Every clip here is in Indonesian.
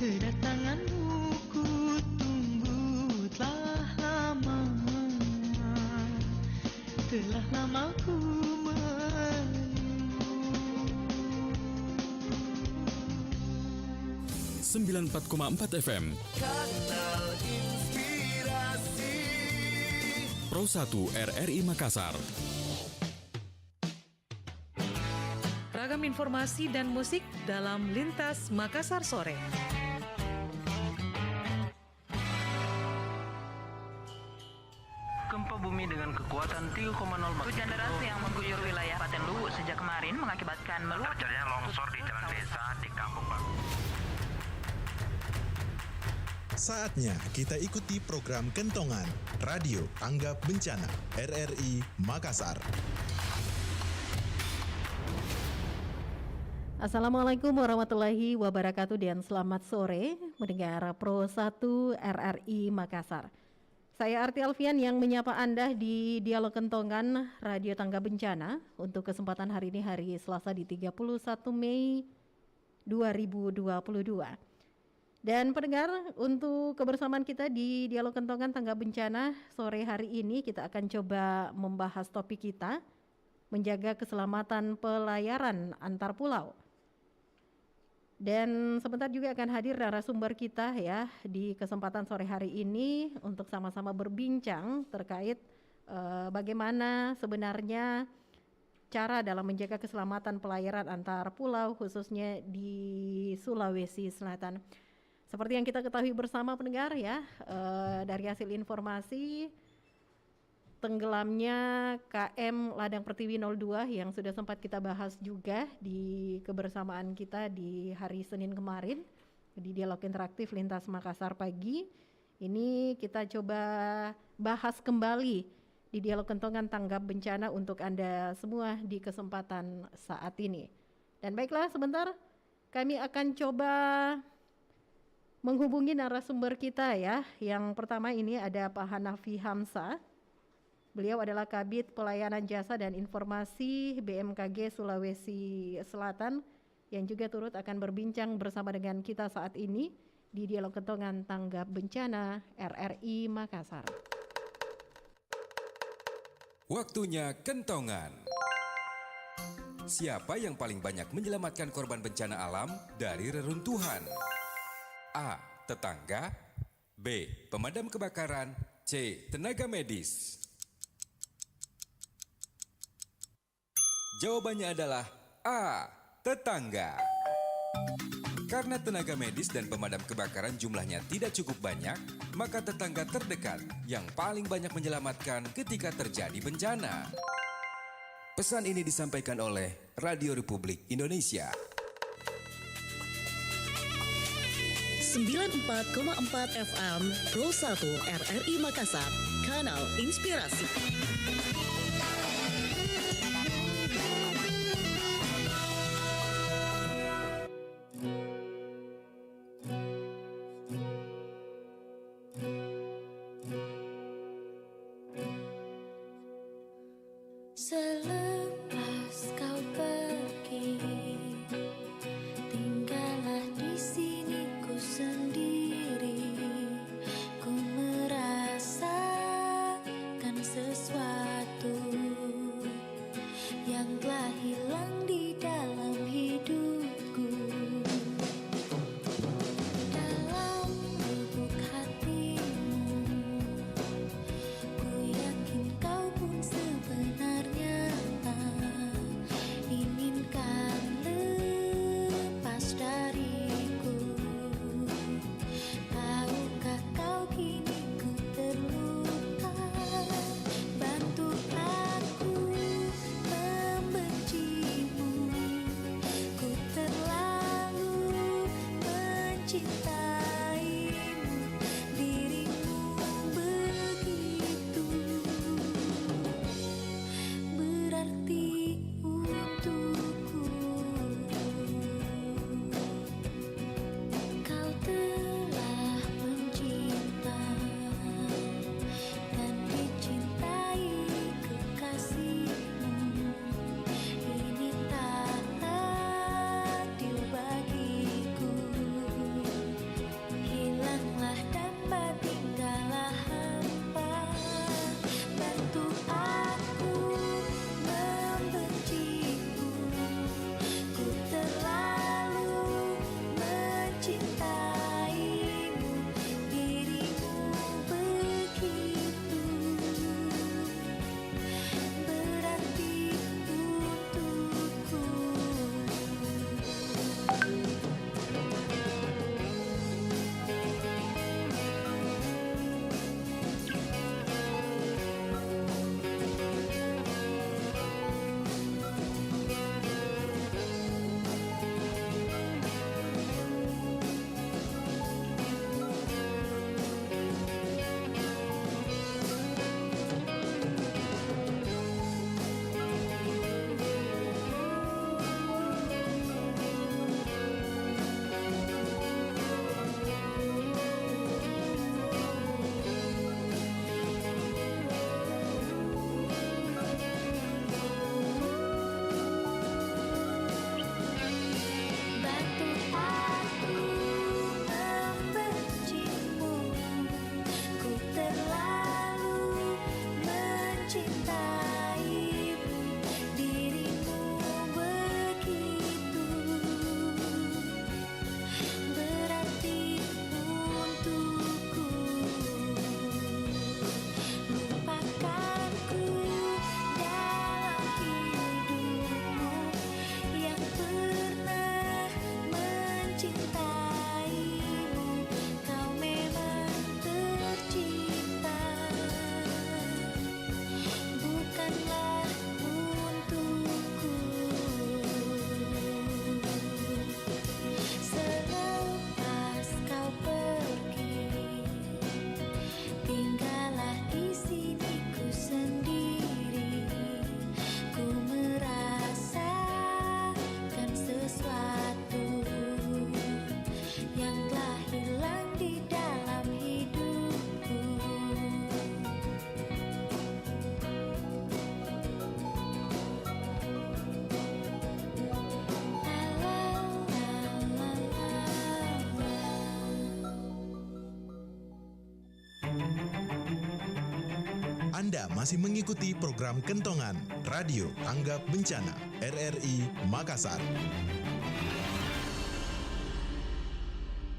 Kedatanganmu ku tunggu telah lama. Telah lama ku menunggu. 94,4 FM Kanal Inspirasi Pro 1 RRI Makassar. Ragam informasi dan musik dalam Lintas Makassar Sore. Gempa bumi dengan kekuatan 3,0 magnitudo. Hujan deras yang mengguyur wilayah Paten Luwu sejak kemarin mengakibatkan Terjadinya longsor di jalan desa di Kampung Baru. Saatnya kita ikuti program Kentongan Radio Tanggap Bencana RRI Makassar. Assalamualaikum warahmatullahi wabarakatuh dan selamat sore mendengar Pro 1 RRI Makassar. Saya Arti Alfian yang menyapa Anda di Dialog Kentongan Radio Tangga Bencana untuk kesempatan hari ini, hari Selasa di 31 Mei 2022. Dan pendengar, untuk kebersamaan kita di Dialog Kentongan Tangga Bencana sore hari ini kita akan coba membahas topik kita, menjaga keselamatan pelayaran antar pulau. Dan sebentar juga akan hadir narasumber kita ya di kesempatan sore hari ini untuk sama-sama berbincang terkait bagaimana sebenarnya cara dalam menjaga keselamatan pelayaran antar pulau khususnya di Sulawesi Selatan. Seperti yang kita ketahui bersama pendengar ya, dari hasil informasi tenggelamnya KM Ladang Pertiwi 02 yang sudah sempat kita bahas juga di kebersamaan kita di hari Senin kemarin di Dialog Interaktif Lintas Makassar pagi. Ini kita coba bahas kembali di Dialog Kentongan Tanggap Bencana untuk Anda semua di kesempatan saat ini. Dan baiklah, sebentar kami akan coba menghubungi narasumber kita ya. Yang pertama ini ada Pak Hanafi Hamzah. Beliau adalah Kabid Pelayanan Jasa dan Informasi BMKG Sulawesi Selatan yang juga turut akan berbincang bersama dengan kita saat ini di Dialog Kentongan Tanggap Bencana RRI Makassar. Waktunya Kentongan. Siapa yang paling banyak menyelamatkan korban bencana alam dari reruntuhan? A. Tetangga. B. Pemadam kebakaran. C. Tenaga medis. Jawabannya adalah A. Tetangga. Karena tenaga medis dan pemadam kebakaran jumlahnya tidak cukup banyak, maka tetangga terdekat yang paling banyak menyelamatkan ketika terjadi bencana. Pesan ini disampaikan oleh Radio Republik Indonesia. 94,4 FM Pro 1 RRI Makassar, Kanal Inspirasi. Selepas kau pergi, tinggallah di sini ku sendiri. Ku merasakan sesuatu yang telah hilang di dalam hidupku. Dalam lubuk hatimu, ku yakin kau pun sebenarnya inginkan lepas dariku. Tahukah kau kini ku terluka? Bantu aku membencimu. Ku terlalu mencintaimu, dirimu begitu berarti untukku. Kau telah mencinta dan dicintai kekasihmu. Ini tak adil bagiku. mencintaimu, dirimu begitu berarti untukku. Bantu aku membencimu, ku terlalu mencintaimu, dirimu begitu berarti untukku. Lupakanku dalam hidupmu yang pernah mencintaimu, kau memang tercipta bukanlah untukku. Selepas kau pergi, tinggallah di sini ku sendiri. Ku merasakan sesuatu yang telah hilang di dalam hidupku. Anda masih mengikuti program Kentongan Radio Tanggap Bencana RRI Makassar.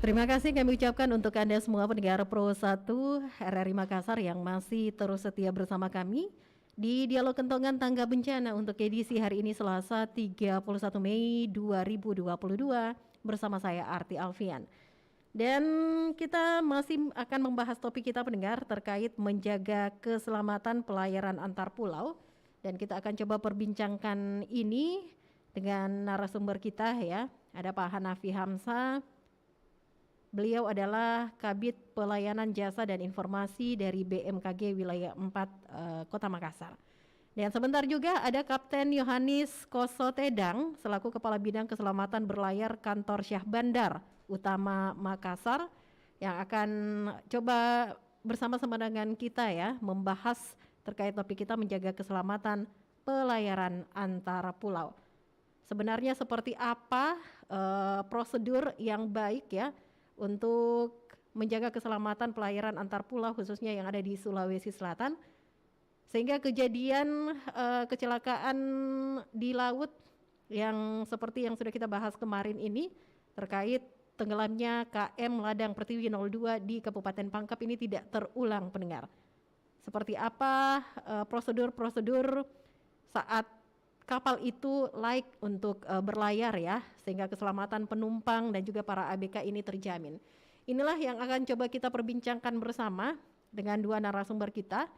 Terima kasih kami ucapkan untuk Anda semua pendengar Pro 1 RRI Makassar yang masih terus setia bersama kami di Dialog Kentongan Tangga Bencana untuk edisi hari ini Selasa 31 Mei 2022 bersama saya Arti Alfian. Dan kita masih akan membahas topik kita pendengar terkait menjaga keselamatan pelayaran antar pulau, dan kita akan coba perbincangkan ini dengan narasumber kita ya. Ada Pak Hanafi Hamzah. Beliau adalah Kabid Pelayanan Jasa dan Informasi dari BMKG Wilayah 4 Kota Makassar. Dan sebentar juga ada Kapten Yohanis Kosotedang selaku Kepala Bidang Keselamatan Berlayar Kantor Syah Bandar Utama Makassar yang akan coba bersama-sama dengan kita ya membahas terkait topik kita menjaga keselamatan pelayaran antar pulau. Sebenarnya seperti apa prosedur yang baik ya untuk menjaga keselamatan pelayaran antar pulau khususnya yang ada di Sulawesi Selatan, sehingga kejadian kecelakaan di laut yang seperti yang sudah kita bahas kemarin ini terkait tenggelamnya KM Ladang Pertiwi 02 di Kabupaten Pangkep ini tidak terulang pendengar. Seperti apa prosedur-prosedur saat kapal itu laik untuk berlayar ya, sehingga keselamatan penumpang dan juga para ABK ini terjamin. Inilah yang akan coba kita perbincangkan bersama dengan dua narasumber kita.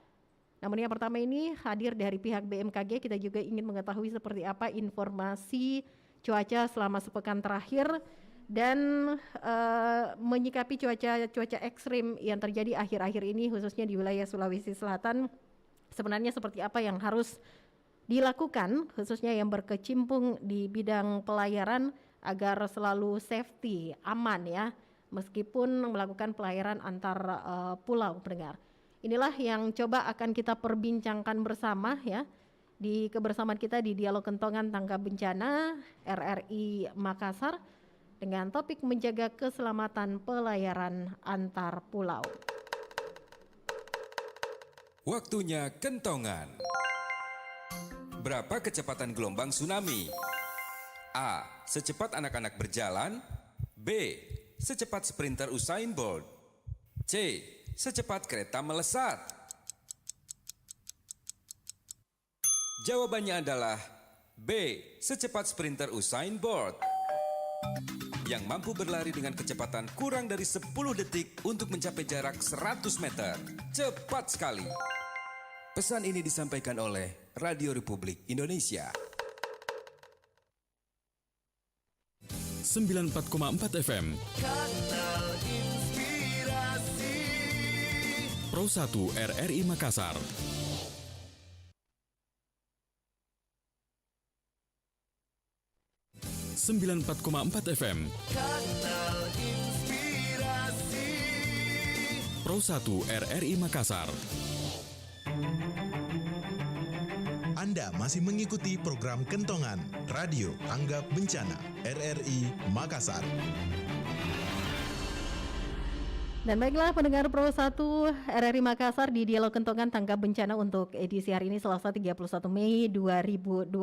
Namun yang pertama ini hadir dari pihak BMKG, kita juga ingin mengetahui seperti apa informasi cuaca selama sepekan terakhir dan menyikapi cuaca ekstrim yang terjadi akhir-akhir ini khususnya di wilayah Sulawesi Selatan. Sebenarnya seperti apa yang harus dilakukan khususnya yang berkecimpung di bidang pelayaran agar selalu safety, aman ya, meskipun melakukan pelayaran antar pulau pendengar. Inilah yang coba akan kita perbincangkan bersama ya di kebersamaan kita di Dialog Kentongan Tangga Bencana RRI Makassar dengan topik menjaga keselamatan pelayaran antar pulau. Waktunya Kentongan. Berapa kecepatan gelombang tsunami? A. Secepat anak-anak berjalan. B. secepat sprinter Usain Bolt. C. Secepat kereta melesat. Jawabannya adalah B. Secepat sprinter Usain Bolt, yang mampu berlari dengan kecepatan kurang dari 10 detik untuk mencapai jarak 100 meter. Cepat sekali. Pesan ini disampaikan oleh Radio Republik Indonesia. 94,4 FM Kanal Inspirasi Pro 1 RRI Makassar. Sembilan 4,4 FM Kanal Inspirasi Pro 1 RRI Makassar. Anda masih mengikuti program Kentongan Radio Tanggap Bencana RRI Makassar. Dan baiklah pendengar Pro 1 RRI Makassar di Dialog Kentongan Tanggap Bencana untuk edisi hari ini Selasa 31 Mei 2022.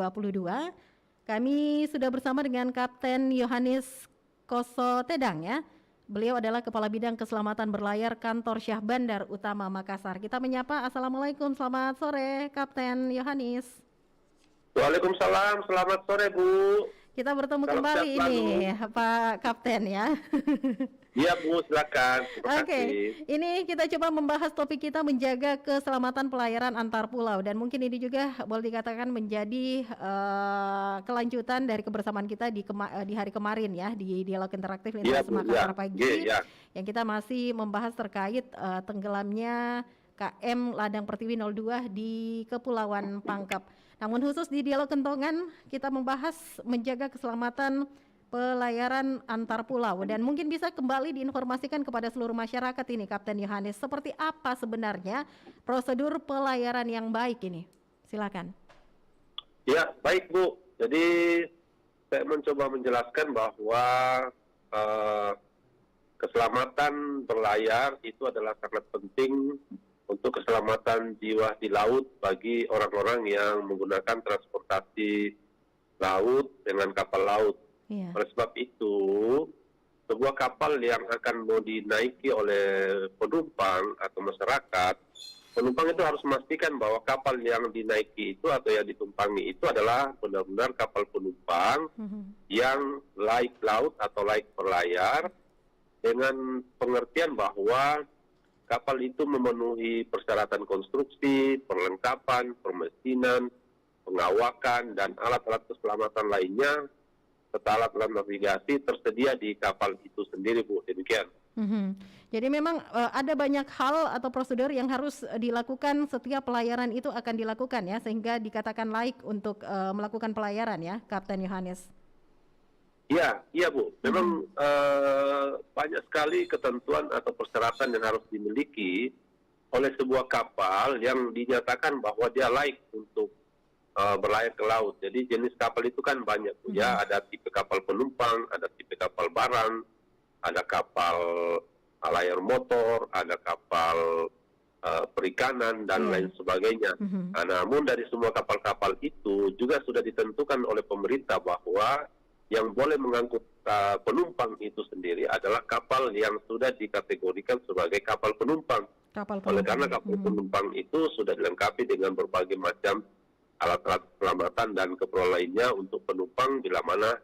Kami sudah bersama dengan Kapten Yohanes Kosotedang ya. Beliau adalah Kepala Bidang Keselamatan Berlayar Kantor Syah Bandar Utama Makassar. Kita menyapa, Assalamualaikum, selamat sore Kapten Yohanes. Waalaikumsalam, selamat sore Bu. Kita bertemu kembali ini Pak Kapten ya. Iya Bu, silakan. Oke, ini kita coba membahas topik kita menjaga keselamatan pelayaran antar pulau, dan mungkin ini juga boleh dikatakan menjadi kelanjutan dari kebersamaan kita di hari kemarin ya di Dialog Interaktif Lintas Makassar pagi, yang kita masih membahas terkait tenggelamnya KM Ladang Pertiwi 02 di Kepulauan Pangkep. Namun khusus di Dialog Kentongan kita membahas menjaga keselamatan pelayaran antar pulau, dan mungkin bisa kembali diinformasikan kepada seluruh masyarakat ini Kapten Yohanes, seperti apa sebenarnya prosedur pelayaran yang baik ini? Silakan. Ya, baik Bu. Jadi saya mencoba menjelaskan bahwa keselamatan berlayar itu adalah sangat penting untuk keselamatan jiwa di laut bagi orang-orang yang menggunakan transportasi laut dengan kapal laut. Oleh sebab itu, sebuah kapal yang akan mau dinaiki oleh penumpang atau masyarakat, penumpang itu harus memastikan bahwa kapal yang dinaiki itu atau yang ditumpangi itu adalah benar-benar kapal penumpang yang laik laut atau laik berlayar, dengan pengertian bahwa kapal itu memenuhi persyaratan konstruksi, perlengkapan, permesinan, pengawakan, dan alat-alat keselamatan lainnya, serta alat-alat navigasi tersedia di kapal itu sendiri, Bu. Demikian. Jadi memang ada banyak hal atau prosedur yang harus dilakukan setiap pelayaran itu akan dilakukan ya, sehingga dikatakan laik untuk melakukan pelayaran ya, Kapten Yohanes. Iya Bu. Memang banyak sekali ketentuan atau persyaratan yang harus dimiliki oleh sebuah kapal yang dinyatakan bahwa dia laik untuk berlayar ke laut. Jadi jenis kapal itu kan banyak Bu ya. Ada tipe kapal penumpang, ada tipe kapal barang, ada kapal layar motor, ada kapal perikanan dan lain sebagainya. Nah, namun dari semua kapal-kapal itu juga sudah ditentukan oleh pemerintah bahwa yang boleh mengangkut penumpang itu sendiri adalah kapal yang sudah dikategorikan sebagai kapal penumpang. Oleh karena kapal penumpang itu sudah dilengkapi dengan berbagai macam alat-alat keselamatan dan keperluan lainnya untuk penumpang bila mana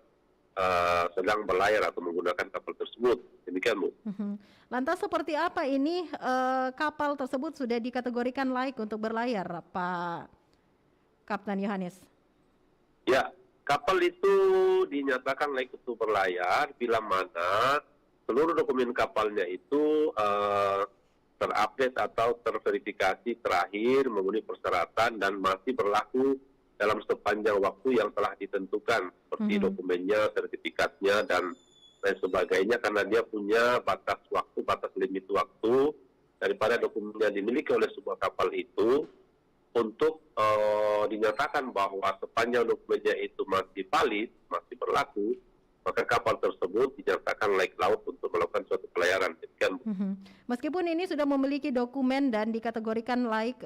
sedang berlayar atau menggunakan kapal tersebut. Demikian Bu. Lantas seperti apa ini kapal tersebut sudah dikategorikan laik untuk berlayar, Pak Kapten Yohanes? Ya. Kapal itu dinyatakan layak untuk berlayar bila mana seluruh dokumen kapalnya itu terupdate atau terverifikasi terakhir memenuhi persyaratan dan masih berlaku dalam sepanjang waktu yang telah ditentukan, seperti dokumennya, sertifikatnya, dan lain sebagainya, karena dia punya batas waktu, batas limit waktu daripada dokumennya dimiliki oleh sebuah kapal itu untuk dinyatakan bahwa sepanjang dokumennya itu masih valid, masih berlaku, maka kapal tersebut dinyatakan laik laut untuk melakukan suatu pelayaran. Meskipun ini sudah memiliki dokumen dan dikategorikan laik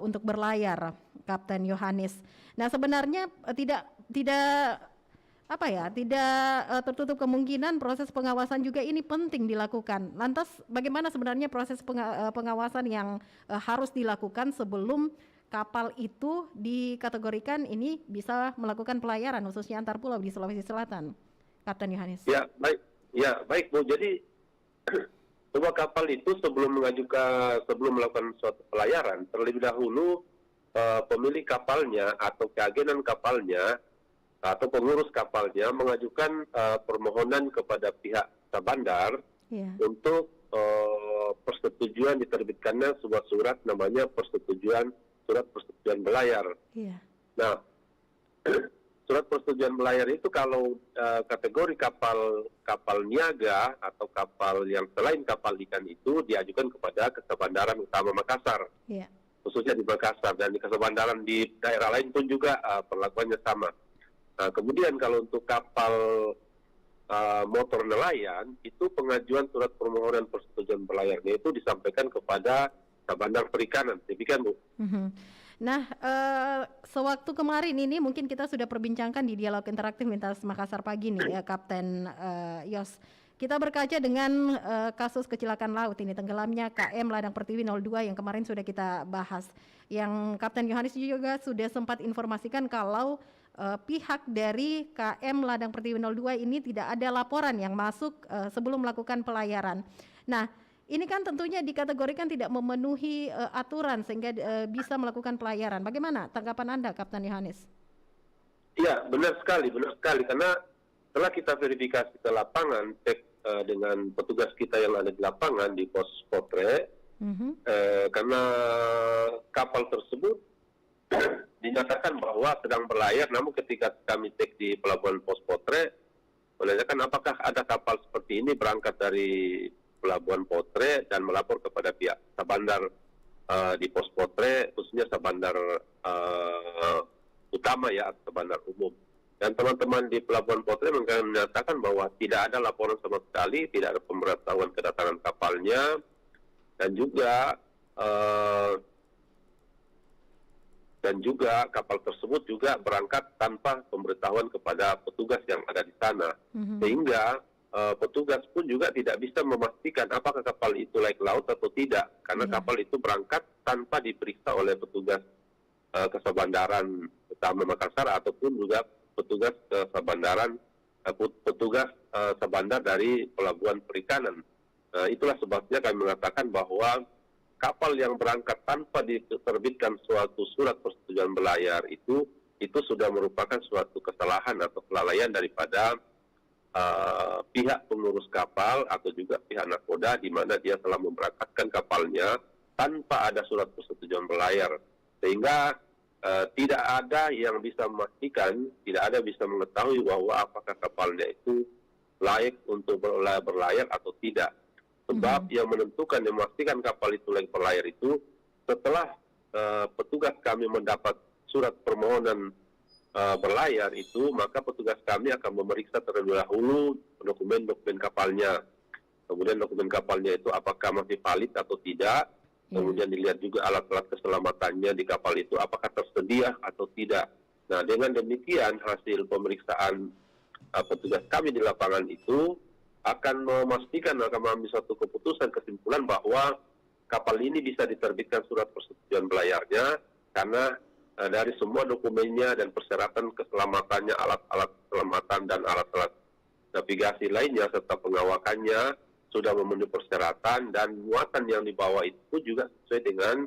untuk berlayar, Kapten Yohanes. Nah sebenarnya tidak tidak tertutup kemungkinan proses pengawasan juga ini penting dilakukan. Lantas bagaimana sebenarnya proses pengawasan yang harus dilakukan sebelum kapal itu dikategorikan ini bisa melakukan pelayaran khususnya antar pulau di Sulawesi Selatan, Kapten Yohanes? Ya baik Bu. Jadi sebuah kapal itu sebelum melakukan suatu pelayaran, terlebih dahulu pemilik kapalnya atau keagenan kapalnya atau pengurus kapalnya mengajukan permohonan kepada pihak bandar untuk persetujuan diterbitkannya sebuah surat namanya surat persetujuan belayar. Nah, surat persetujuan belayar itu kalau kategori kapal niaga atau kapal yang selain kapal ikan itu diajukan kepada Kesebandaran Utama Makassar, khususnya di Makassar, dan di Kesebandaran di daerah lain pun juga perlakuannya sama. Nah, kemudian kalau untuk kapal motor nelayan, itu pengajuan surat permohonan persetujuan belayarnya itu disampaikan kepada Bandar Perikanan. Demikian, Bu. Nah, sewaktu kemarin ini mungkin kita sudah perbincangkan di dialog interaktif Lintas Makassar pagi nih ya, Kapten Yos. Kita berkaca dengan kasus kecelakaan laut ini, tenggelamnya KM Ladang Pertiwi 02 yang kemarin sudah kita bahas. Yang Kapten Yohanes juga sudah sempat informasikan kalau pihak dari KM Ladang Pertiwi 02 ini tidak ada laporan yang masuk sebelum melakukan pelayaran. Nah, ini kan tentunya dikategorikan tidak memenuhi aturan sehingga bisa melakukan pelayaran. Bagaimana tanggapan Anda, Kapten Yohanes? Iya, benar sekali. Karena setelah kita verifikasi ke lapangan, cek dengan petugas kita yang ada di lapangan di pos Potre, karena kapal tersebut dinyatakan bahwa sedang berlayar, namun ketika kami cek di pelabuhan pos Potre, menanyakan apakah ada kapal seperti ini berangkat dari pelabuhan Potre dan melapor kepada pihak Sabandar di pos Potre, khususnya Sabandar utama ya, atau Sabandar umum. Dan teman-teman di pelabuhan Potre menyatakan bahwa tidak ada laporan sama sekali, tidak ada pemberitahuan kedatangan kapalnya, dan juga kapal tersebut juga berangkat tanpa pemberitahuan kepada petugas yang ada di sana, sehingga petugas pun juga tidak bisa memastikan apakah kapal itu layak laut atau tidak, karena kapal itu berangkat tanpa diperiksa oleh petugas Kesebandaran Utama Makassar ataupun juga petugas Sabandar dari Pelabuhan Perikanan. Itulah sebabnya kami mengatakan bahwa kapal yang berangkat tanpa diterbitkan suatu surat persetujuan belayar itu sudah merupakan suatu kesalahan atau kelalaian daripada pihak pengurus kapal atau juga pihak nakoda, di mana dia telah memberangkatkan kapalnya tanpa ada surat persetujuan belayar, sehingga tidak ada yang bisa memastikan, tidak ada bisa mengetahui bahwa apakah kapalnya itu layak untuk berlayar atau tidak. Sebab yang menentukan, yang memastikan kapal itu layak berlayar itu setelah petugas kami mendapat surat permohonan berlayar itu, maka petugas kami akan memeriksa terlebih dahulu dokumen-dokumen kapalnya. Kemudian dokumen kapalnya itu apakah masih valid atau tidak. Kemudian dilihat juga alat-alat keselamatannya di kapal itu apakah tersedia atau tidak. Nah, dengan demikian hasil pemeriksaan petugas kami di lapangan itu akan memastikan, akan mengambil suatu kesimpulan bahwa kapal ini bisa diterbitkan surat persetujuan belayarnya karena dari semua dokumennya dan persyaratan keselamatannya, alat-alat keselamatan dan alat-alat navigasi lainnya serta pengawakannya sudah memenuhi persyaratan, dan muatan yang dibawa itu juga sesuai dengan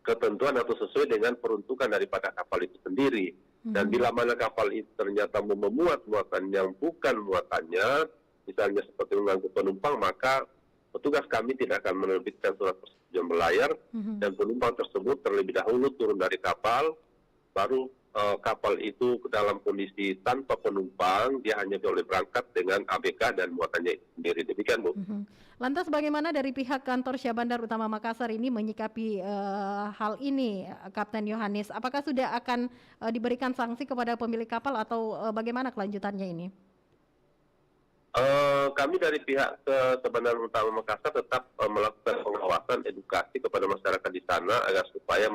ketentuan atau sesuai dengan peruntukan daripada kapal itu sendiri. Dan bila mana kapal itu ternyata memuat muatan yang bukan muatannya, misalnya seperti mengangkut penumpang, maka petugas kami tidak akan menerbitkan surat persetujuan belayar, dan penumpang tersebut terlebih dahulu turun dari kapal, baru kapal itu dalam kondisi tanpa penumpang, dia hanya boleh berangkat dengan ABK dan muatannya sendiri. Demikian, Bu. Lantas bagaimana dari pihak kantor Syahbandar Utama Makassar ini menyikapi hal ini, Kapten Yohanes? Apakah sudah akan diberikan sanksi kepada pemilik kapal atau bagaimana kelanjutannya ini? Kami dari pihak Syahbandar Utama Makassar tetap melakukan pengawasan edukasi kepada masyarakat di sana agar supaya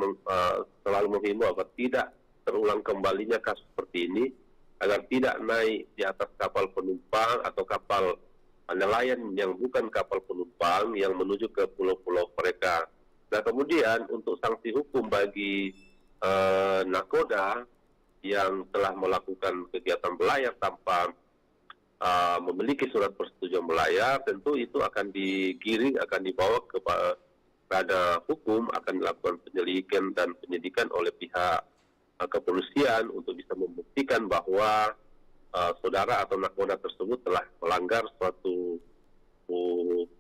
selalu menghimbau agar tidak terulang kembalinya kasus seperti ini, agar tidak naik di atas kapal penumpang atau kapal nelayan yang bukan kapal penumpang yang menuju ke pulau-pulau mereka. Nah, kemudian untuk sanksi hukum bagi nakoda yang telah melakukan kegiatan berlayar tanpa memiliki surat persetujuan berlayar, tentu itu akan digiring, akan dibawa kepada hukum, akan dilakukan penyelidikan dan penyidikan oleh pihak kepolisian untuk bisa membuktikan bahwa saudara atau nakoda tersebut telah melanggar suatu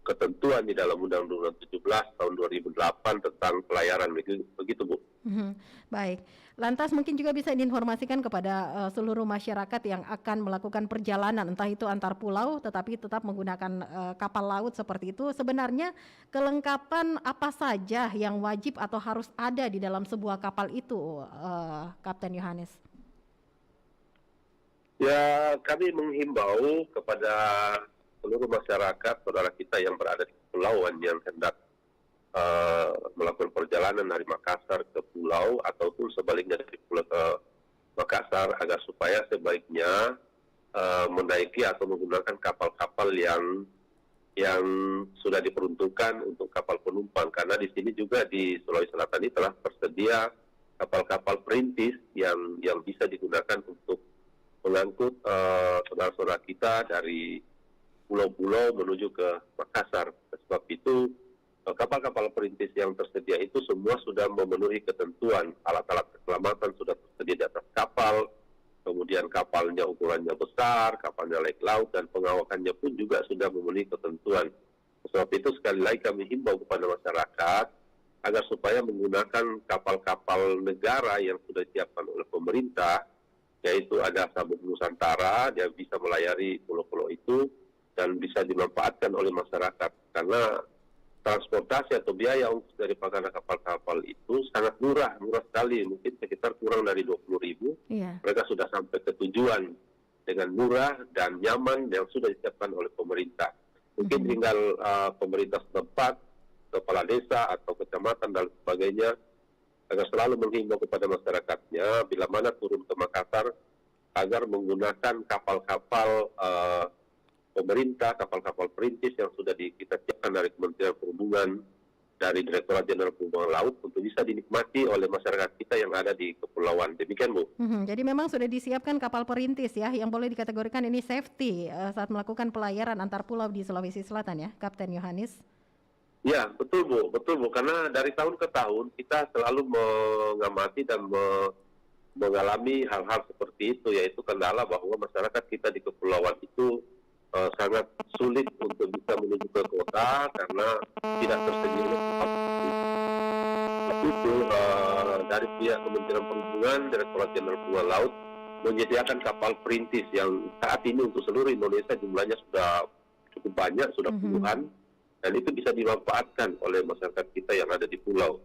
ketentuan di dalam Undang-Undang 17 tahun 2008 tentang pelayaran, begitu Bu. Baik, lantas mungkin juga bisa diinformasikan kepada seluruh masyarakat yang akan melakukan perjalanan, entah itu antar pulau tetapi tetap menggunakan kapal laut seperti itu. Sebenarnya kelengkapan apa saja yang wajib atau harus ada di dalam sebuah kapal itu, Kapten Yohanes? Ya, kami menghimbau kepada seluruh masyarakat, saudara kita yang berada di kepulauan yang hendak melakukan perjalanan dari Makassar ke pulau ataupun sebaliknya dari pulau ke Makassar, agar supaya sebaiknya menaiki atau menggunakan kapal-kapal yang sudah diperuntukkan untuk kapal penumpang, karena di sini juga di Sulawesi Selatan ini telah tersedia kapal-kapal perintis yang bisa digunakan untuk mengangkut saudara-saudara kita dari pulau-pulau menuju ke Makassar. Sebab itu kapal-kapal perintis yang tersedia itu semua sudah memenuhi ketentuan, alat-alat keselamatan sudah tersedia di atas kapal, kemudian kapalnya ukurannya besar, kapalnya laik laut, dan pengawakannya pun juga sudah memenuhi ketentuan. Sebab itu sekali lagi kami himbau kepada masyarakat agar supaya menggunakan kapal-kapal negara yang sudah disiapkan oleh pemerintah, yaitu ada Sabuk Nusantara yang bisa melayari pulau-pulau itu dan bisa dimanfaatkan oleh masyarakat, karena transportasi atau biaya dari pengguna kapal-kapal itu sangat murah sekali, mungkin sekitar kurang dari 20.000. Mereka sudah sampai ke tujuan dengan murah dan nyaman yang sudah disiapkan oleh pemerintah. Mungkin tinggal pemerintah setempat, kepala desa atau kecamatan dan sebagainya, agar selalu menghimbau kepada masyarakatnya bila mana turun ke Makassar agar menggunakan kapal-kapal pemerintah, kapal-kapal perintis yang sudah kita siapkan dari Kementerian Perhubungan, dari Direktorat Jenderal Perhubungan Laut untuk bisa dinikmati oleh masyarakat kita yang ada di kepulauan. Demikian Bu. Jadi memang sudah disiapkan kapal perintis ya, yang boleh dikategorikan ini safety saat melakukan pelayaran antar pulau di Sulawesi Selatan ya, Kapten Yohanes? Ya, betul Bu, karena dari tahun ke tahun kita selalu mengamati dan mengalami hal-hal seperti itu, yaitu kendala bahwa masyarakat kita di kepulauan itu sangat sulit untuk bisa menuju ke kota karena tidak tersedia kapal. Itu dari pihak Kementerian Perhubungan, Direktorat Jenderal Perhubungan Laut menyediakan kapal perintis yang saat ini untuk seluruh Indonesia jumlahnya sudah cukup banyak, sudah puluhan, dan itu bisa dimanfaatkan oleh masyarakat kita yang ada di pulau.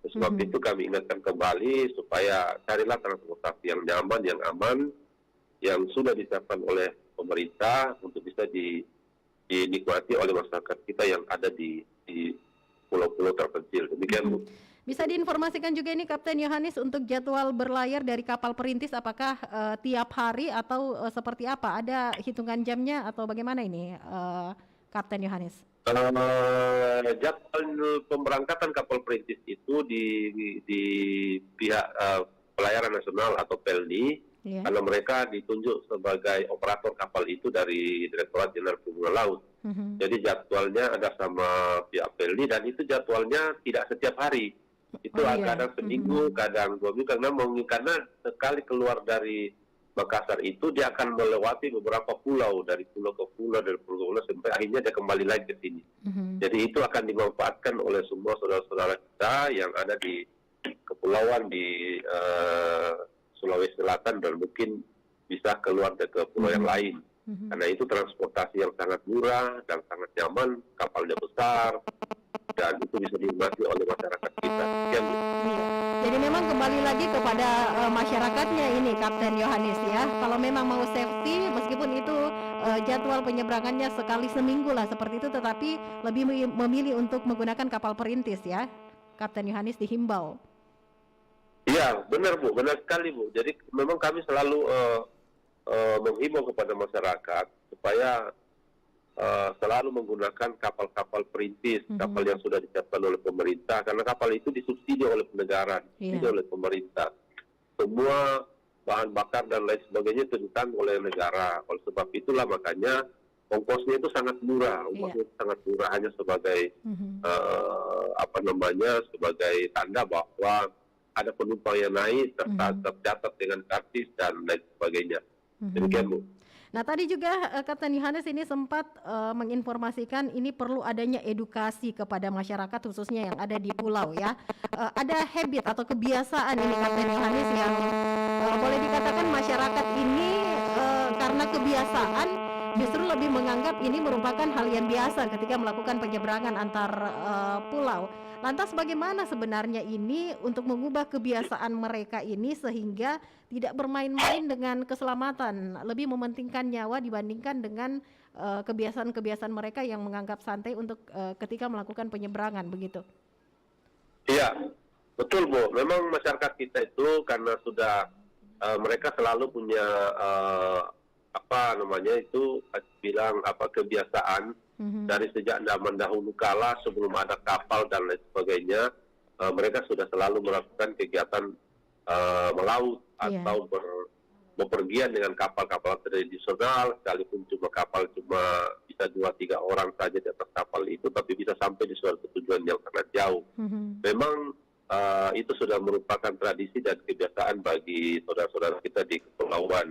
Sebab itu kami ingatkan kembali supaya carilah transportasi yang nyaman, yang aman, yang sudah disiapkan oleh pemerintah untuk bisa dinikmati oleh masyarakat kita yang ada di pulau-pulau terpencil. Demikian Bu. Bisa diinformasikan juga ini Kapten Yohanes untuk jadwal berlayar dari kapal perintis, apakah tiap hari atau seperti apa? Ada hitungan jamnya atau bagaimana ini Kapten Yohanes? Jadwal pemberangkatan kapal perintis itu di pihak pelayaran nasional atau PELNI, karena mereka ditunjuk sebagai operator kapal itu dari Direktorat Jenderal Perhubungan Laut. Jadi jadwalnya ada sama pihak PELNI dan itu jadwalnya tidak setiap hari. Itu kadang seminggu, kadang 2 minggu, karena sekali keluar dari Makassar itu dia akan melewati beberapa pulau, dari pulau ke pulau, dari pulau ke pulau, sampai akhirnya dia kembali lagi ke sini. Jadi itu akan dimanfaatkan oleh semua saudara-saudara kita yang ada di kepulauan di Sulawesi Selatan dan mungkin bisa keluar ke pulau yang lain. Karena itu transportasi yang sangat murah dan sangat nyaman, kapalnya besar, dan itu bisa dinikmati oleh masyarakat kita. Jadi memang kembali lagi kepada masyarakatnya ini Kapten Yohanes ya. Kalau memang mau safety, meskipun itu jadwal penyeberangannya sekali seminggu lah seperti itu, tetapi lebih memilih untuk menggunakan kapal perintis ya, Kapten Yohanes dihimbau. Iya, benar Bu, benar sekali Bu. Jadi memang kami selalu menghimbau kepada masyarakat supaya selalu menggunakan kapal-kapal perintis, kapal yang sudah disiapkan oleh pemerintah, karena kapal itu disubsidi oleh negara, disubsidi oleh pemerintah. Semua bahan bakar dan lain sebagainya ditanggung oleh negara. Oleh sebab itulah makanya ongkosnya itu sangat murah, sangat murah, hanya sebagai sebagai tanda bahwa ada penumpang yang naik, tercatat dengan kartis dan lain sebagainya. Demikian, Bu. Nah, tadi juga Kapten Yohanes ini sempat menginformasikan ini perlu adanya edukasi kepada masyarakat khususnya yang ada di pulau ya. Ada habit atau kebiasaan ini Kapten Yohanes yang boleh dikatakan masyarakat ini karena kebiasaan justru lebih menganggap ini merupakan hal yang biasa ketika melakukan penyeberangan antar pulau. Lantas bagaimana sebenarnya ini untuk mengubah kebiasaan mereka ini sehingga tidak bermain-main dengan keselamatan, lebih mementingkan nyawa dibandingkan dengan kebiasaan-kebiasaan mereka yang menganggap santai untuk ketika melakukan penyeberangan begitu? Iya, betul, Bu. Memang masyarakat kita itu karena sudah mereka selalu punya kebiasaan dari sejak zaman dahulu kala sebelum ada kapal dan lain sebagainya, mereka sudah selalu melakukan kegiatan melaut atau bepergian dengan kapal-kapal tradisional, sekalipun kapal cuma bisa 2-3 orang saja di atas kapal itu, tapi bisa sampai di suatu tujuan yang sangat jauh. Memang itu sudah merupakan tradisi dan kebiasaan bagi saudara-saudara kita di kepulauan.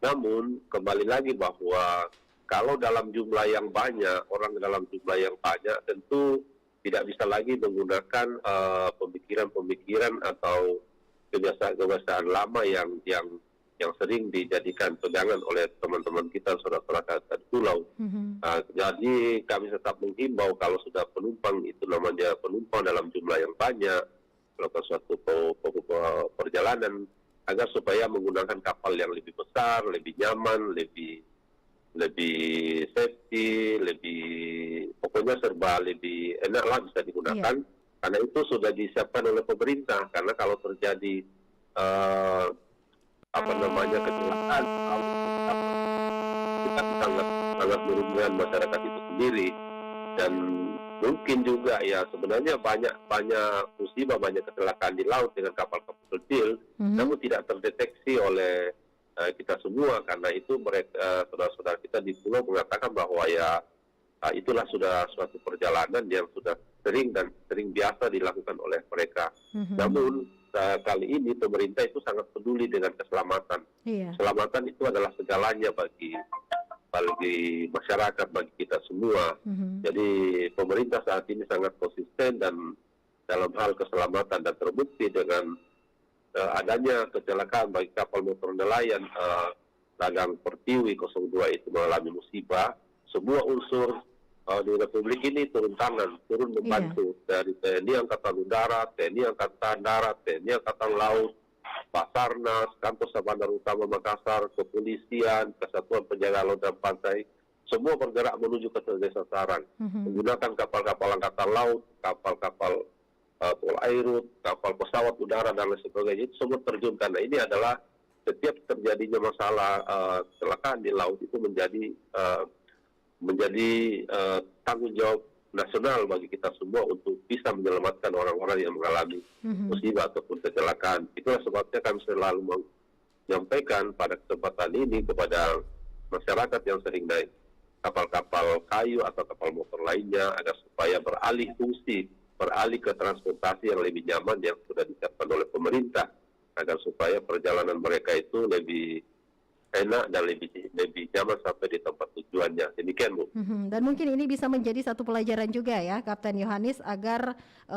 Namun kembali lagi bahwa kalau dalam jumlah yang banyak, orang dalam jumlah yang banyak tentu tidak bisa lagi menggunakan pemikiran-pemikiran atau kebiasaan-kebiasaan lama yang sering dijadikan pegangan oleh teman-teman kita, saudara-saudara di pulau. Jadi kami tetap menghimbau kalau sudah penumpang itu namanya penumpang dalam jumlah yang banyak, melakukan suatu perjalanan, agar supaya menggunakan kapal yang lebih besar, lebih nyaman, lebih safety, pokoknya serba lebih enak lah bisa digunakan, karena itu sudah disiapkan oleh pemerintah. Karena kalau terjadi kecelakaan, kita sangat merugikan masyarakat itu sendiri. Dan mungkin juga ya sebenarnya banyak musibah, banyak kecelakaan di laut dengan kapal-kapal kecil, namun tidak terdeteksi oleh kita semua. Karena itu mereka saudara-saudara kita di pulau mengatakan bahwa itulah sudah suatu perjalanan yang sudah sering biasa dilakukan oleh mereka. Namun kali ini pemerintah itu sangat peduli dengan keselamatan. Keselamatan itu adalah segalanya bagi masyarakat, bagi kita semua. Jadi pemerintah saat ini sangat konsisten dan dalam hal keselamatan, dan terbukti dengan adanya kecelakaan bagi kapal motor nelayan Dagang Pertiwi 02 itu mengalami musibah. Semua unsur di Republik ini turun tangan, turun membantu, dari TNI Angkatan Udara, TNI Angkatan Darat, TNI Angkatan Laut, Basarnas, Kantor Sabandar Utama Makassar, Kepolisian, Kesatuan Penjaga Laut dan Pantai, semua bergerak menuju ke sasaran. Menggunakan kapal-kapal Angkatan Laut, kapal-kapal polairut, kapal pesawat udara dan lain sebagainya, itu semua terjun. Karena ini adalah setiap terjadinya masalah kecelakaan di laut itu menjadi tanggung jawab nasional bagi kita semua untuk bisa menyelamatkan orang-orang yang mengalami musibah ataupun kecelakaan. Itulah sebabnya kami selalu menyampaikan pada kesempatan ini kepada masyarakat yang sering naik kapal-kapal kayu atau kapal motor lainnya, agar supaya beralih ke transportasi yang lebih nyaman yang sudah disiapkan oleh pemerintah, agar supaya perjalanan mereka itu lebih enak dan lebih nyaman sampai di tempat tujuannya. Demikian, Bu. Dan mungkin ini bisa menjadi satu pelajaran juga ya, Kapten Yohanes, agar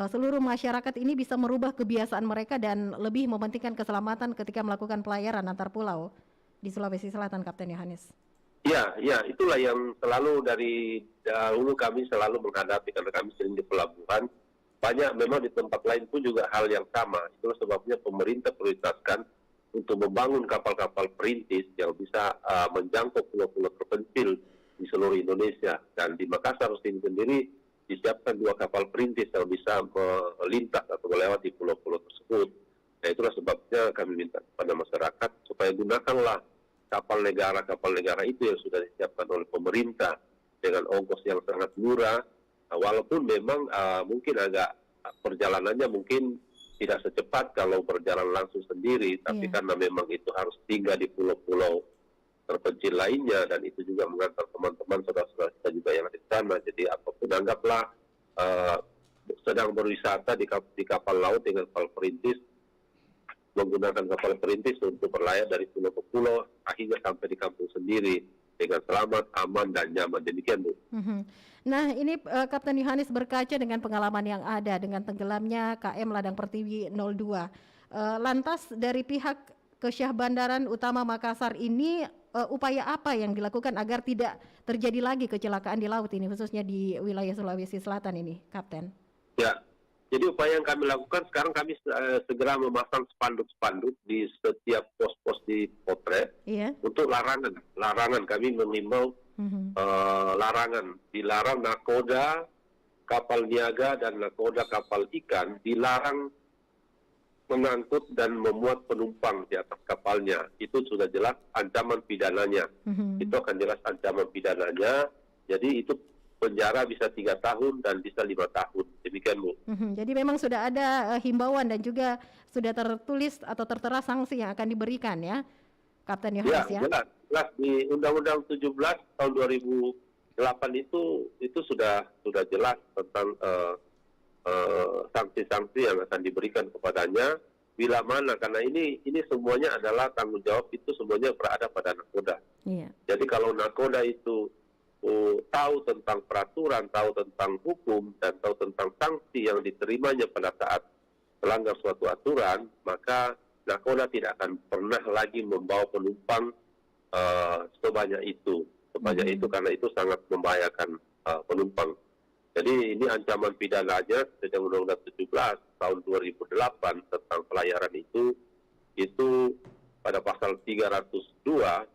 seluruh masyarakat ini bisa merubah kebiasaan mereka dan lebih mementingkan keselamatan ketika melakukan pelayaran antar pulau di Sulawesi Selatan, Kapten Yohanes. Ya, itulah yang selalu dari dahulu kami selalu menghadapi, karena kami sering di pelabuhan. Banyak memang di tempat lain pun juga hal yang sama. Itulah sebabnya pemerintah prioritaskan untuk membangun kapal-kapal perintis yang bisa menjangkau pulau-pulau terpencil di seluruh Indonesia. Dan di Makassar sendiri disiapkan 2 kapal perintis yang bisa melintas atau melewati pulau-pulau tersebut. Nah, itulah sebabnya kami minta kepada masyarakat supaya gunakanlah kapal negara itu yang sudah disiapkan oleh pemerintah dengan ongkos yang sangat murah, walaupun memang mungkin agak perjalanannya mungkin tidak secepat kalau berjalan langsung sendiri, tapi karena memang itu harus tinggal di pulau-pulau terpencil lainnya, dan itu juga mengantar teman-teman saudara-saudara kita juga yang ada di sana. Jadi apapun anggaplah sedang berwisata di kapal laut dengan kapal perintis, menggunakan kapal perintis untuk berlayar dari pulau ke pulau, akhirnya sampai di kampung sendiri dengan selamat, aman, dan nyaman. Demikian, Bu. Nah, ini Kapten Yohanes berkaca dengan pengalaman yang ada dengan tenggelamnya KM Ladang Pertiwi 02. Lantas dari pihak Kesyah Bandaran Utama Makassar ini upaya apa yang dilakukan agar tidak terjadi lagi kecelakaan di laut ini, khususnya di wilayah Sulawesi Selatan ini, Kapten? Ya, jadi upaya yang kami lakukan sekarang, kami segera memasang spanduk-spanduk di setiap pos-pos di Potret untuk larangan. Kami mengimbau larangan, dilarang nakoda kapal niaga dan nakoda kapal ikan dilarang mengangkut dan memuat penumpang di atas kapalnya. Itu sudah jelas ancaman pidananya. Itu akan jelas ancaman pidananya. Jadi itu penjara bisa 3 tahun dan bisa 5 tahun. Demikian, Bu. Jadi memang sudah ada himbauan dan juga sudah tertulis atau tertera sanksi yang akan diberikan ya, Kapten Yohanes ya? Jelas di Undang-Undang 17 tahun 2008 itu sudah jelas tentang sanksi-sanksi yang akan diberikan kepadanya bila mana, karena ini semuanya adalah tanggung jawab, itu semuanya berada pada nakoda. Jadi kalau nakoda itu tahu tentang peraturan, tahu tentang hukum, dan tahu tentang sanksi yang diterimanya pada saat melanggar suatu aturan, maka nakoda tidak akan pernah lagi membawa penumpang sebanyak itu, karena itu sangat membahayakan penumpang. Jadi ini ancaman pidananya sejak Undang-Undang 17 tahun 2008 tentang pelayaran itu pada pasal 302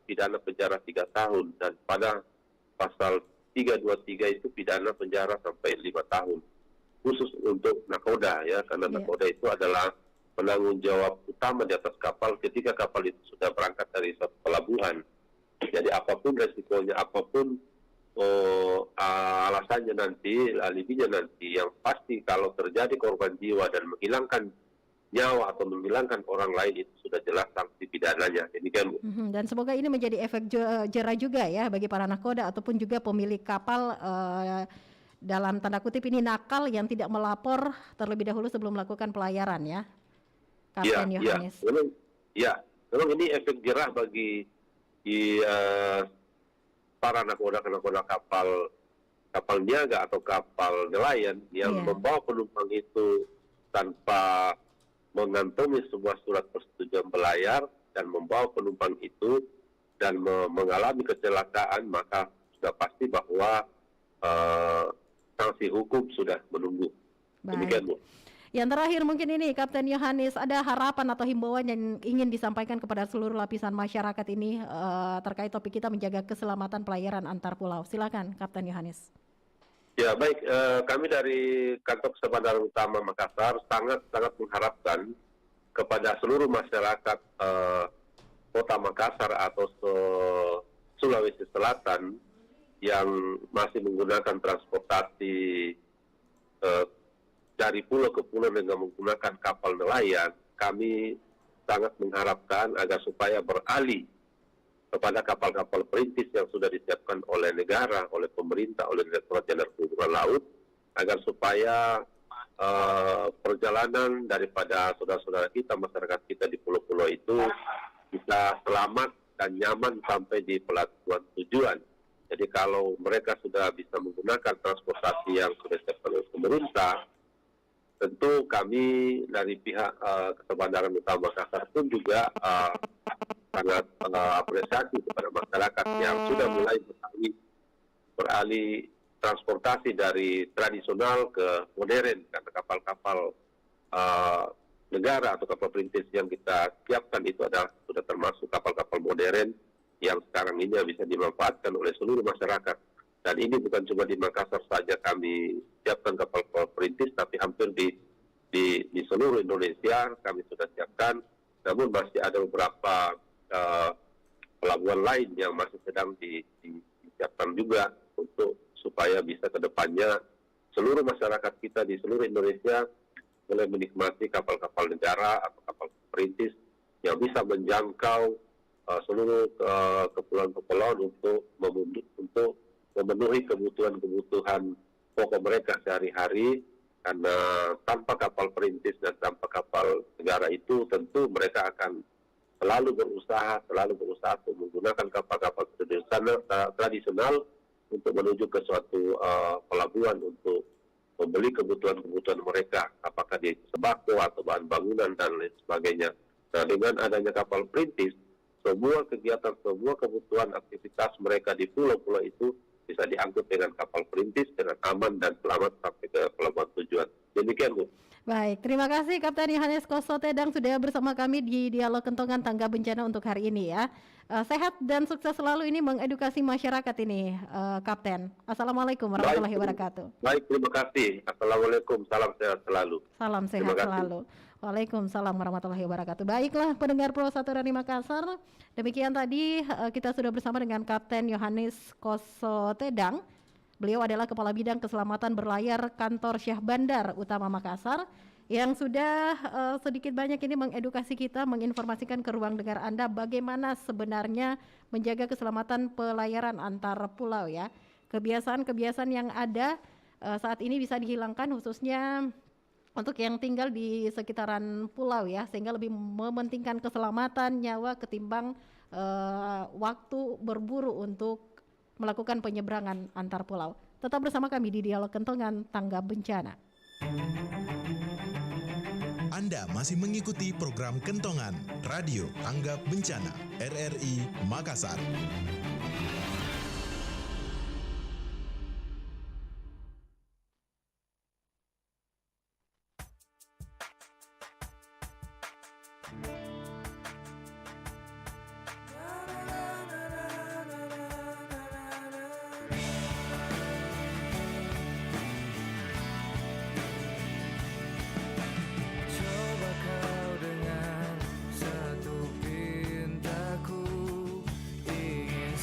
pidana penjara 3 tahun, dan pada pasal 323 itu pidana penjara sampai 5 tahun. Khusus untuk nakoda ya, karena nakoda itu adalah penanggung jawab utama di atas kapal ketika kapal itu sudah berangkat dari suatu pelabuhan. Jadi apapun resikonya, apapun alasannya nanti, alibinya nanti, yang pasti kalau terjadi korban jiwa dan menghilangkan nyawa atau menghilangkan orang lain, itu sudah jelas sanksi pidananya. Demikian, Bu. Dan semoga ini menjadi efek jera juga ya bagi para nakoda ataupun juga pemilik kapal dalam tanda kutip ini nakal yang tidak melapor terlebih dahulu sebelum melakukan pelayaran ya, Kapten Yohanes. Memang ini efek jerah bagi para nakoda kapal niaga atau kapal nelayan yang membawa penumpang itu tanpa mengantongi sebuah surat persetujuan berlayar dan membawa penumpang itu dan mengalami kecelakaan, maka sudah pasti bahwa sanksi hukum sudah menunggu. Demikian, Bu. Yang terakhir mungkin ini Kapten Yohanes, ada harapan atau himbauan yang ingin disampaikan kepada seluruh lapisan masyarakat ini terkait topik kita menjaga keselamatan pelayaran antar pulau. Silakan Kapten Yohanes. Ya baik, kami dari Kantor Kesyah Bandaran Utama Makassar sangat mengharapkan kepada seluruh masyarakat Kota Makassar atau Sulawesi Selatan yang masih menggunakan transportasi dari pulau ke pulau dengan menggunakan kapal nelayan, kami sangat mengharapkan agar supaya beralih kepada kapal-kapal perintis yang sudah disiapkan oleh negara, oleh pemerintah, oleh Direktorat Jenderal Perhubungan Laut, agar supaya perjalanan daripada saudara-saudara kita, masyarakat kita di pulau-pulau itu bisa selamat dan nyaman sampai di pelabuhan tujuan. Jadi kalau mereka sudah bisa menggunakan transportasi yang sudah disiapkan oleh pemerintah, tentu kami dari pihak Kesyah Bandaran Utama Makassar pun juga sangat apresiasi kepada masyarakat yang sudah mulai beralih transportasi dari tradisional ke modern, karena kapal-kapal negara atau kapal perintis yang kita siapkan itu sudah termasuk kapal-kapal modern yang sekarang ini bisa dimanfaatkan oleh seluruh masyarakat. Dan ini bukan cuma di Makassar saja kami siapkan kapal-kapal perintis, tapi hampir di seluruh Indonesia kami sudah siapkan. Namun masih ada beberapa pelabuhan lain yang masih sedang disiapkan juga untuk supaya bisa ke depannya seluruh masyarakat kita di seluruh Indonesia boleh menikmati kapal-kapal negara atau kapal perintis yang bisa menjangkau seluruh kepulauan-kepulauan untuk memenuhi kebutuhan-kebutuhan pokok mereka sehari-hari, karena tanpa kapal perintis dan tanpa kapal negara itu tentu mereka akan selalu berusaha untuk menggunakan kapal-kapal tradisional untuk menuju ke suatu pelabuhan untuk membeli kebutuhan-kebutuhan mereka, apakah dia sembako atau bahan bangunan dan lain sebagainya. Nah, dengan adanya kapal perintis, semua kegiatan, semua kebutuhan aktivitas mereka di pulau-pulau itu bisa diangkut dengan kapal perintis dengan aman dan selamat sampai ke pelabuhan tujuan. Demikian, Bu. Baik, terima kasih Kapten Yohanes Koso Tedang sudah bersama kami di Dialog Kentongan Tangga Bencana untuk hari ini ya. Sehat dan sukses selalu ini mengedukasi masyarakat ini, Kapten. Assalamualaikum warahmatullahi wabarakatuh. Baik, terima kasih. Assalamualaikum, salam sehat selalu. Salam sehat selalu. Waalaikumsalam warahmatullahi wabarakatuh. Baiklah pendengar Pro 1 dari Makassar, demikian tadi kita sudah bersama dengan Kapten Yohanes Koso Tedang. Beliau adalah Kepala Bidang Keselamatan Berlayar Kantor Syah Bandar Utama Makassar yang sudah sedikit banyak ini mengedukasi kita, menginformasikan ke ruang dengar Anda bagaimana sebenarnya menjaga keselamatan pelayaran antar pulau ya. Kebiasaan-kebiasaan yang ada saat ini bisa dihilangkan khususnya untuk yang tinggal di sekitaran pulau ya, sehingga lebih mementingkan keselamatan nyawa ketimbang waktu berburu untuk melakukan penyeberangan antar pulau. Tetap bersama kami di Dialog Kentongan Tangga Bencana. Anda masih mengikuti program Kentongan Radio Tanggap Bencana RRI Makassar. Coba kau dengar satu pintaku ingin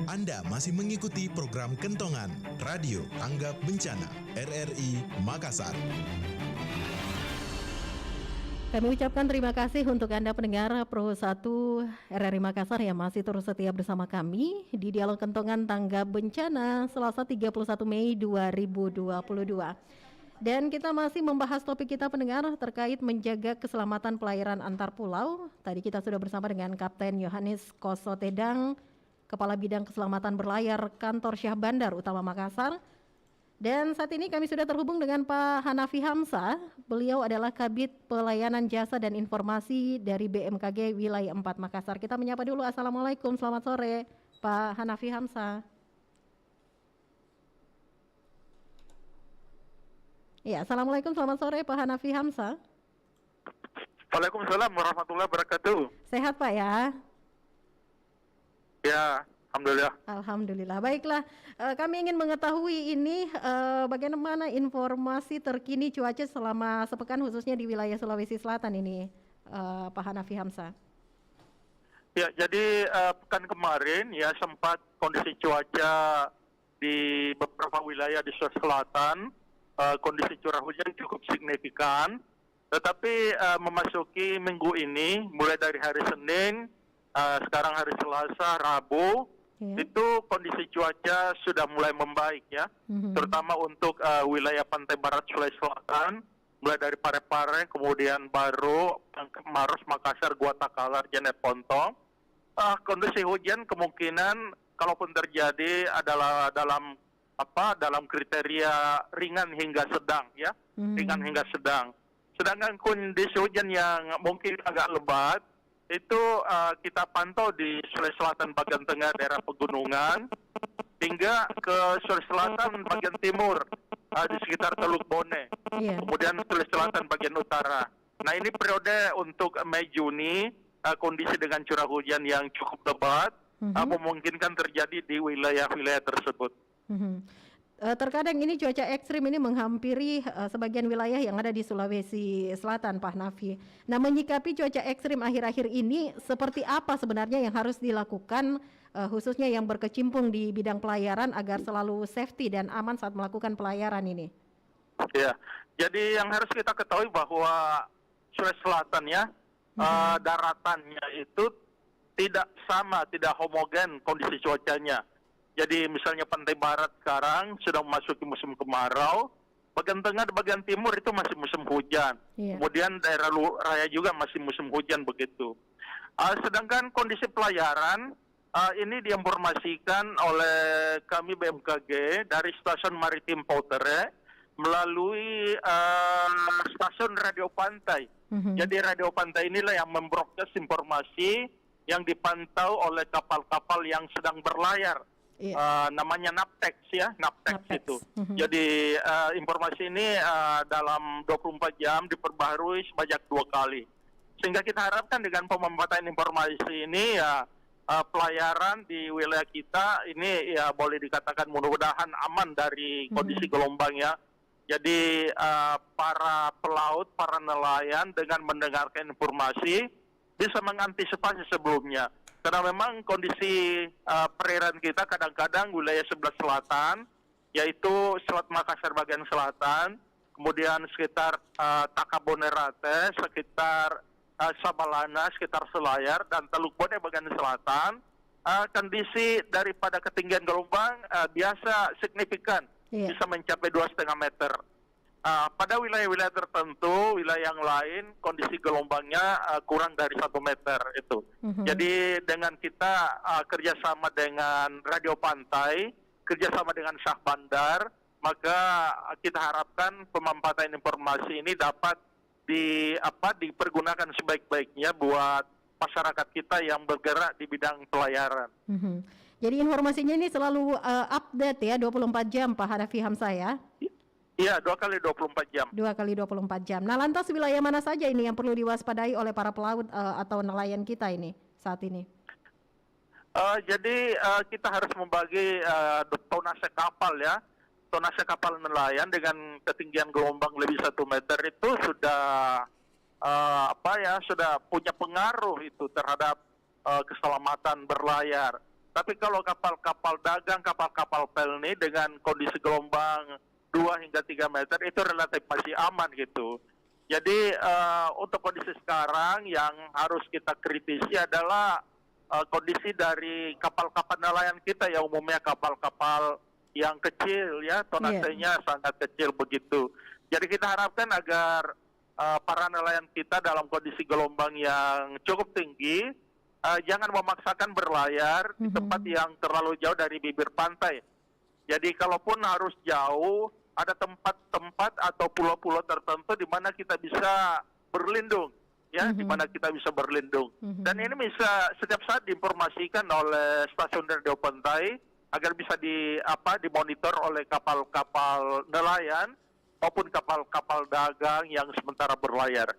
Anda masih mengikuti program Kentongan Radio Tanggap Bencana RRI Makassar. Kami ucapkan terima kasih untuk Anda pendengar Pro 1 RRI Makassar yang masih terus setia bersama kami di Dialog Kentongan Tanggap Bencana Selasa 31 Mei 2022. Dan kita masih membahas topik kita pendengar terkait menjaga keselamatan pelayaran antar pulau. Tadi kita sudah bersama dengan Kapten Yohanes Kosotedang, Kepala Bidang Keselamatan Berlayar Kantor Syah Bandar Utama Makassar. Dan saat ini kami sudah terhubung dengan Pak Hanafi Hamzah. Beliau adalah Kabid Pelayanan Jasa dan Informasi dari BMKG Wilayah 4 Makassar. Kita menyapa dulu. Assalamualaikum, selamat sore Pak Hanafi Hamzah. Ya, Assalamualaikum, selamat sore Pak Hanafi Hamzah. Waalaikumsalam warahmatullahi wabarakatuh. Sehat Pak ya? Ya, alhamdulillah. Alhamdulillah. Baiklah, kami ingin mengetahui ini bagaimana informasi terkini cuaca selama sepekan khususnya di wilayah Sulawesi Selatan ini, Pak Hanafi Hamzah. Ya, jadi pekan kemarin ya sempat kondisi cuaca di beberapa wilayah di Sulawesi Selatan, kondisi curah hujan cukup signifikan. Tetapi memasuki minggu ini, mulai dari hari Senin, sekarang hari Selasa, Rabu, itu kondisi cuaca sudah mulai membaik ya, terutama untuk wilayah pantai barat Sulawesi Selatan, mulai dari Parepare, kemudian Baro, Maros, Makassar, Gua Takalar, Jenet Pontong. Kondisi hujan kemungkinan kalaupun terjadi adalah dalam kriteria ringan hingga sedang ya, ringan hingga sedang. Sedangkan kondisi hujan yang mungkin agak lebat itu kita pantau di Sulawesi Selatan bagian tengah daerah pegunungan hingga ke Sulawesi Selatan bagian timur di sekitar Teluk Bone, kemudian Sulawesi Selatan bagian utara. Nah ini periode untuk Mei Juni, kondisi dengan curah hujan yang cukup lebat memungkinkan terjadi di wilayah-wilayah tersebut. Terkadang ini cuaca ekstrim ini menghampiri sebagian wilayah yang ada di Sulawesi Selatan, Pak Hanafi. Nah, menyikapi cuaca ekstrim akhir-akhir ini, seperti apa sebenarnya yang harus dilakukan, khususnya yang berkecimpung di bidang pelayaran agar selalu safety dan aman saat melakukan pelayaran ini? Ya, jadi yang harus kita ketahui bahwa Sulawesi Selatan ya, daratannya itu tidak sama, tidak homogen kondisi cuacanya. Jadi misalnya pantai barat sekarang sudah memasuki musim kemarau, bagian tengah dan bagian timur itu masih musim hujan. Kemudian daerah raya juga masih musim hujan begitu. Sedangkan kondisi pelayaran ini diinformasikan oleh kami BMKG dari Stasiun Maritim Poutere melalui stasiun radio pantai. Jadi radio pantai inilah yang membroadcast informasi yang dipantau oleh kapal-kapal yang sedang berlayar. Namanya Naptex ya, Naptex itu. Jadi informasi ini dalam 24 jam diperbaharui sebanyak 2 kali. Sehingga kita harapkan dengan pemanfaatan informasi ini ya pelayaran di wilayah kita ini ya boleh dikatakan mudah-mudahan aman dari kondisi gelombang ya. Jadi para pelaut, para nelayan dengan mendengarkan informasi bisa mengantisipasi sebelumnya. Karena memang kondisi perairan kita kadang-kadang wilayah sebelah selatan, yaitu Selat Makassar bagian selatan, kemudian sekitar Takabonerate, sekitar Sabalana, sekitar Selayar, dan Teluk Bone bagian selatan, kondisi daripada ketinggian gelombang biasa signifikan, bisa mencapai 2,5 meter. Pada wilayah-wilayah tertentu, wilayah yang lain, kondisi gelombangnya kurang dari 1 meter itu. Jadi dengan kita kerjasama dengan radio pantai, kerjasama dengan Syah Bandar, maka kita harapkan pemanfaatan informasi ini dapat dipergunakan sebaik-baiknya buat masyarakat kita yang bergerak di bidang pelayaran. Jadi informasinya ini selalu update ya, 24 jam Pak Hanafi Hamzah ya? Iya, 2 kali 24 jam. 2 kali 24 jam. Nah, lantas wilayah mana saja ini yang perlu diwaspadai oleh para pelaut atau nelayan kita ini saat ini? Jadi kita harus membagi tonase kapal ya. Tonase kapal nelayan dengan ketinggian gelombang lebih 1 meter itu sudah sudah punya pengaruh itu terhadap keselamatan berlayar. Tapi kalau kapal-kapal dagang, kapal-kapal pelni dengan kondisi gelombang 2 hingga 3 meter itu relatif masih aman gitu. Jadi untuk kondisi sekarang yang harus kita kritisi adalah kondisi dari kapal-kapal nelayan kita yang umumnya kapal-kapal yang kecil ya, tonasenya sangat kecil begitu. Jadi kita harapkan agar para nelayan kita dalam kondisi gelombang yang cukup tinggi jangan memaksakan berlayar di tempat yang terlalu jauh dari bibir pantai. Jadi kalaupun harus jauh, ada tempat-tempat atau pulau-pulau tertentu di mana kita bisa berlindung, ya, di mana kita bisa berlindung. Dan ini bisa setiap saat diinformasikan oleh stasiun radio pantai agar bisa dimonitor oleh kapal-kapal nelayan maupun kapal-kapal dagang yang sementara berlayar.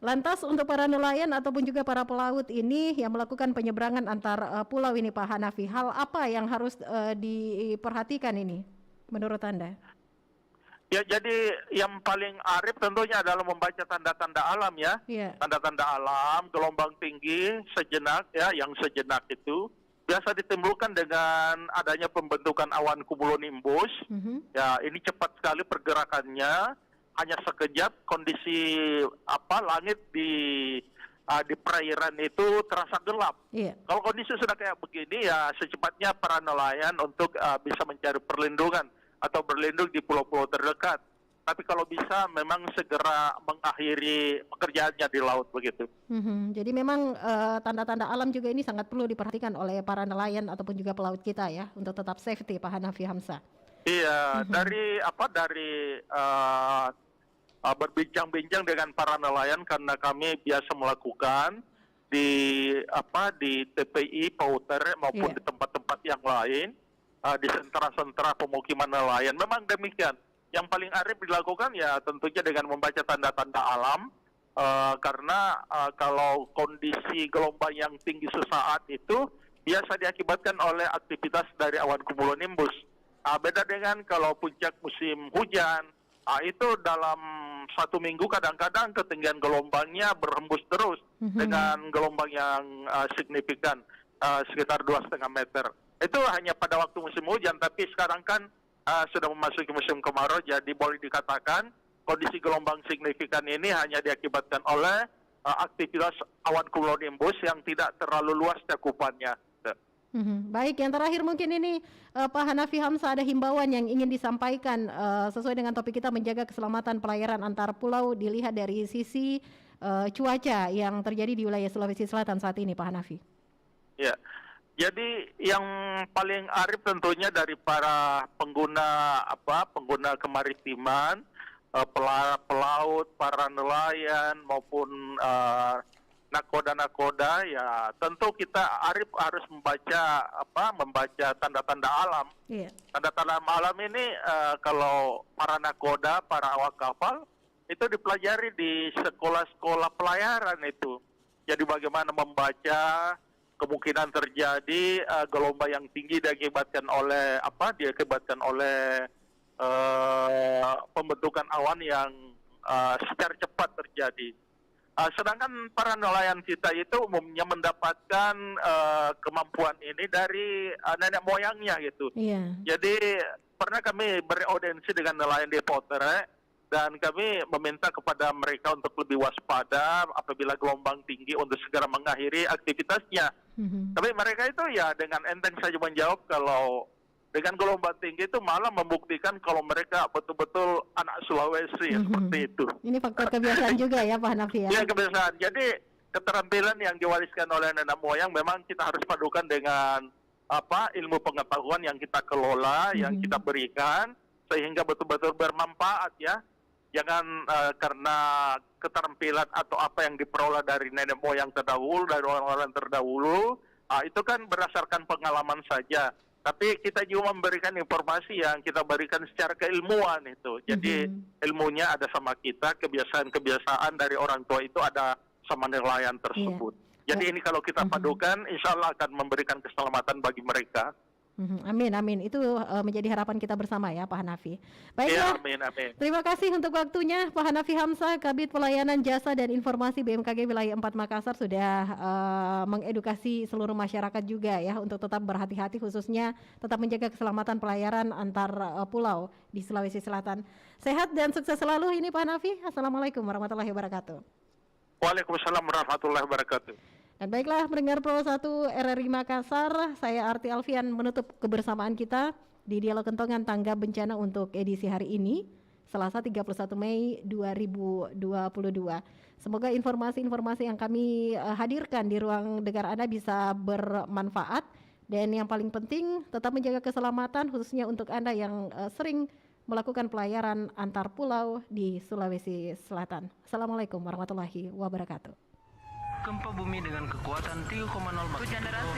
Lantas untuk para nelayan ataupun juga para pelaut ini yang melakukan penyeberangan antar pulau ini Pak Hanafi, hal apa yang harus diperhatikan ini menurut Anda? Ya, jadi yang paling arif tentunya adalah membaca tanda-tanda alam ya. Tanda-tanda alam, gelombang tinggi sejenak ya, yang sejenak itu biasa ditimbulkan dengan adanya pembentukan awan cumulonimbus. Ya, ini cepat sekali pergerakannya. Hanya sekejap kondisi langit di perairan itu terasa gelap. Kalau kondisi sudah kayak begini ya secepatnya para nelayan untuk bisa mencari perlindungan atau berlindung di pulau-pulau terdekat. Tapi kalau bisa memang segera mengakhiri pekerjaannya di laut begitu. Jadi memang tanda-tanda alam juga ini sangat perlu diperhatikan oleh para nelayan ataupun juga pelaut kita ya untuk tetap safety Pak Hanafi Hamzah. Iya, dari berbincang-bincang dengan para nelayan karena kami biasa melakukan di TPI Pauter maupun di tempat-tempat yang lain, di sentra-sentra pemukiman nelayan. Memang demikian. Yang paling arif dilakukan ya tentunya dengan membaca tanda-tanda alam, karena kalau kondisi gelombang yang tinggi sesaat itu biasa diakibatkan oleh aktivitas dari awan cumulonimbus. Beda dengan kalau puncak musim hujan, itu dalam 1 minggu kadang-kadang ketinggian gelombangnya berhembus terus dengan gelombang yang signifikan, sekitar 2,5 meter. Itu hanya pada waktu musim hujan, tapi sekarang kan sudah memasuki musim kemarau, jadi boleh dikatakan kondisi gelombang signifikan ini hanya diakibatkan oleh aktivitas awan cumulonimbus yang tidak terlalu luas cakupannya. Baik, yang terakhir mungkin ini Pak Hanafi Hamzah, ada himbauan yang ingin disampaikan sesuai dengan topik kita menjaga keselamatan pelayaran antar pulau dilihat dari sisi cuaca yang terjadi di wilayah Sulawesi Selatan saat ini Pak Hanafi. Ya, jadi yang paling arif tentunya dari para pengguna kemaritiman, pelaut, para nelayan maupun nakoda ya tentu kita harus membaca tanda-tanda alam. Tanda-tanda alam ini kalau para nakoda, para awak kapal itu dipelajari di sekolah-sekolah pelayaran itu. Jadi bagaimana membaca kemungkinan terjadi gelombang yang tinggi diakibatkan oleh pembentukan awan yang secara cepat terjadi. Sedangkan para nelayan kita itu umumnya mendapatkan kemampuan ini dari nenek moyangnya gitu. Jadi pernah kami beraudiensi dengan nelayan di Pauter dan kami meminta kepada mereka untuk lebih waspada apabila gelombang tinggi untuk segera mengakhiri aktivitasnya. Tapi mereka itu ya dengan enteng saja menjawab kalau dengan gelombang tinggi itu malah membuktikan kalau mereka betul-betul anak Sulawesi seperti itu. Ini faktor kebiasaan juga ya Pak Hanafi ya? Iya, kebiasaan. Jadi keterampilan yang diwariskan oleh nenek moyang memang kita harus padukan dengan ilmu pengetahuan yang kita kelola, yang kita berikan sehingga betul-betul bermanfaat ya. Jangan karena keterampilan atau apa yang diperoleh dari nenek moyang terdahulu, dari orang-orang terdahulu, itu kan berdasarkan pengalaman saja. Tapi kita juga memberikan informasi yang kita berikan secara keilmuan itu. Jadi ilmunya ada sama kita, kebiasaan-kebiasaan dari orang tua itu ada sama nelayan tersebut. Jadi ini kalau kita padukan, insya Allah akan memberikan keselamatan bagi mereka. Amin. Itu menjadi harapan kita bersama ya Pak Hanafi. Ya, Baiklah. amin. Terima kasih untuk waktunya Pak Hanafi Hamzah, Kabid Pelayanan Jasa dan Informasi BMKG Wilayah 4 Makassar sudah mengedukasi seluruh masyarakat juga ya untuk tetap berhati-hati, khususnya tetap menjaga keselamatan pelayaran antar pulau di Sulawesi Selatan. Sehat dan sukses selalu ini Pak Hanafi. Assalamualaikum warahmatullahi wabarakatuh. Waalaikumsalam warahmatullahi wabarakatuh. Dan baiklah pendengar Pro 1 RRI Makassar, saya Arti Alfian menutup kebersamaan kita di Dialog Kentongan Tanggap Bencana untuk edisi hari ini, Selasa 31 Mei 2022. Semoga informasi-informasi yang kami hadirkan di ruang dengar Anda bisa bermanfaat, dan yang paling penting tetap menjaga keselamatan khususnya untuk Anda yang sering melakukan pelayaran antar pulau di Sulawesi Selatan. Assalamualaikum warahmatullahi wabarakatuh. Gempa bumi dengan kekuatan 3,0 magnitudo. Hujan deras yang